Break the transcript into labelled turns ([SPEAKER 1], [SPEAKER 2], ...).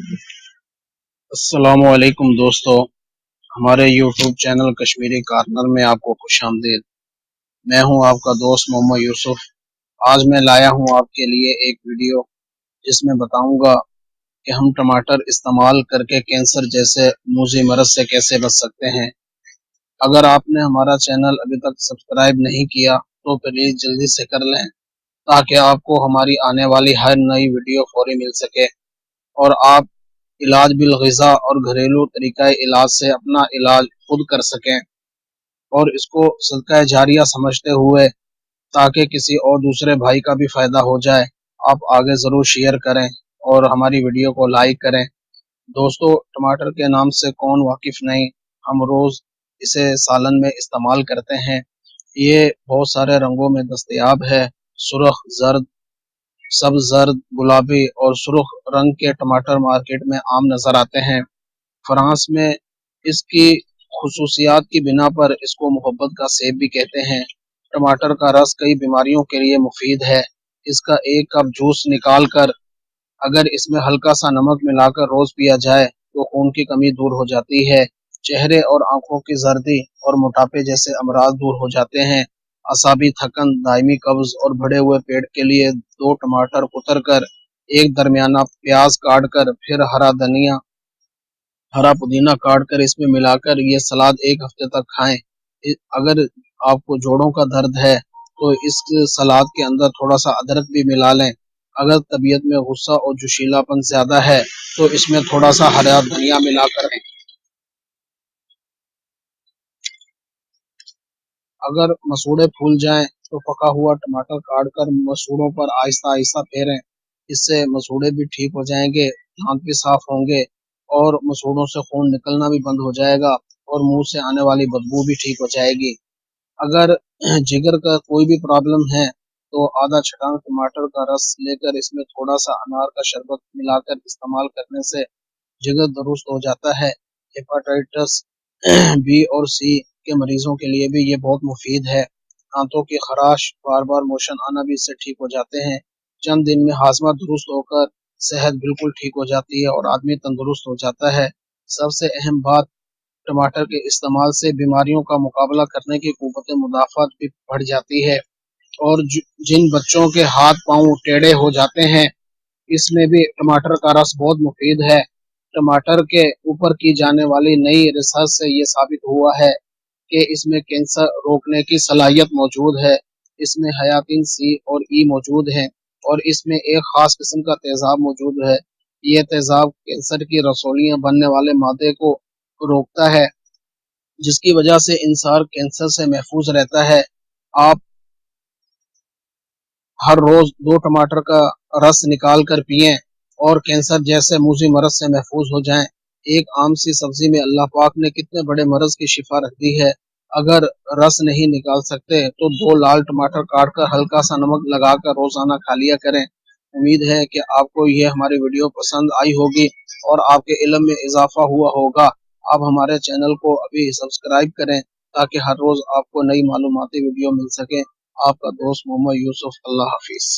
[SPEAKER 1] अस्सलाम वालेकुम दोस्तों, हमारे यूट्यूब चैनल कश्मीरी कॉर्नर में आपको खुश आमदीद। मैं हूं आपका दोस्त मोहम्मद यूसुफ। आज मैं लाया हूं आपके लिए एक वीडियो जिसमें बताऊंगा कि हम टमाटर इस्तेमाल करके कैंसर जैसे मूजी मरज से कैसे बच सकते हैं। अगर आपने हमारा चैनल अभी तक सब्सक्राइब नहीं किया तो प्लीज़ जल्दी से कर लें ताकि आपको हमारी आने वाली हर नई वीडियो फौरी मिल सके और आप इलाज बिल ग़िज़ा और घरेलू तरीक़ा इलाज से अपना इलाज खुद कर सकें और इसको सदका जारिया समझते हुए ताकि किसी और दूसरे भाई का भी फ़ायदा हो जाए। आप आगे ज़रूर शेयर करें और हमारी वीडियो को लाइक करें। दोस्तों, टमाटर के नाम से कौन वाकिफ़ नहीं, हम रोज़ इसे सालन में इस्तेमाल करते हैं। ये बहुत सारे रंगों में दस्तयाब है। सुर्ख, जर्द, सब्ज़, जर्द, गुलाबी और सुर्ख रंग के टमाटर मार्केट में आम नज़र आते हैं। फ्रांस में इसकी खुसूसियात की बिना पर इसको मोहब्बत का सेब भी कहते हैं। टमाटर का रस कई बीमारियों के लिए मुफीद है। इसका एक कप जूस निकाल कर अगर इसमें हल्का सा नमक मिलाकर रोज पिया जाए तो खून की कमी दूर हो जाती है। चेहरे और आंखों की जर्दी और मोटापे जैसे अमराज दूर हो जाते हैं। असाबी थकन, दायमी कब्ज और बढ़े हुए पेट के लिए 2 टमाटर कुतर कर, एक दरमियाना प्याज काट कर, फिर हरा पुदीना काट कर इसमें मिलाकर ये सलाद एक हफ्ते तक खाएं। अगर आपको जोड़ों का दर्द है तो इस सलाद के अंदर थोड़ा सा अदरक भी मिला लें। अगर तबीयत में गुस्सा और जोशीलापन ज्यादा है तो इसमें थोड़ा सा हरा धनिया मिला कर, अगर मसूड़े फूल जाएं तो पका हुआ टमाटर काट कर मसूड़ों पर आहिस्ता आहिस्ता फेरें। इससे मसूड़े भी ठीक हो जाएंगे, दांत भी साफ होंगे और मसूड़ों से खून निकलना भी बंद हो जाएगा और मुंह से आने वाली बदबू भी ठीक हो जाएगी। अगर जिगर का कोई भी प्रॉब्लम है तो आधा छटांग टमाटर का रस लेकर इसमें थोड़ा सा अनार का शरबत मिलाकर इस्तेमाल करने से जिगर दुरुस्त हो जाता है। हेपाटाइटिस बी और सी के मरीजों के लिए भी ये बहुत मुफीद है। दांतों की खराश, बार बार मोशन आना भी इससे ठीक हो जाते हैं। चंद दिन में हाजमा दुरुस्त होकर सेहत बिल्कुल ठीक हो जाती है और आदमी तंदुरुस्त हो जाता है। सबसे अहम बात, टमाटर के इस्तेमाल से बीमारियों का मुकाबला करने की कुव्वत मुदाफ़ात भी बढ़ जाती है और जिन बच्चों के हाथ पांव टेढ़े हो जाते हैं इसमें भी टमाटर का रस बहुत मुफीद है। टमाटर के ऊपर की जाने वाली नई रिसर्च से ये साबित हुआ है कि इसमें कैंसर रोकने की सलाहियत मौजूद है। इसमें हयातिन सी और ई मौजूद है और इसमें एक खास किस्म का तेजाब मौजूद है। ये तेजाब कैंसर की रसौलियां बनने वाले मादे को रोकता है जिसकी वजह से इंसान कैंसर से महफूज रहता है। आप हर रोज 2 टमाटर का रस निकाल कर पिएं और कैंसर जैसे मूजी मरज से महफूज हो जाएं। एक आम सी सब्जी में अल्लाह पाक ने कितने बड़े मरज की शिफा रख दी है। अगर रस नहीं निकाल सकते तो 2 लाल टमाटर काट कर हल्का सा नमक लगाकर रोजाना खा लिया करें। उम्मीद है कि आपको ये हमारी वीडियो पसंद आई होगी और आपके इल्म में इजाफा हुआ होगा। आप हमारे चैनल को अभी सब्सक्राइब करें ताकि हर रोज आपको नई मालूमाती वीडियो मिल सके। आपका दोस्त मोहम्मद यूसुफ। अल्लाह हाफिज।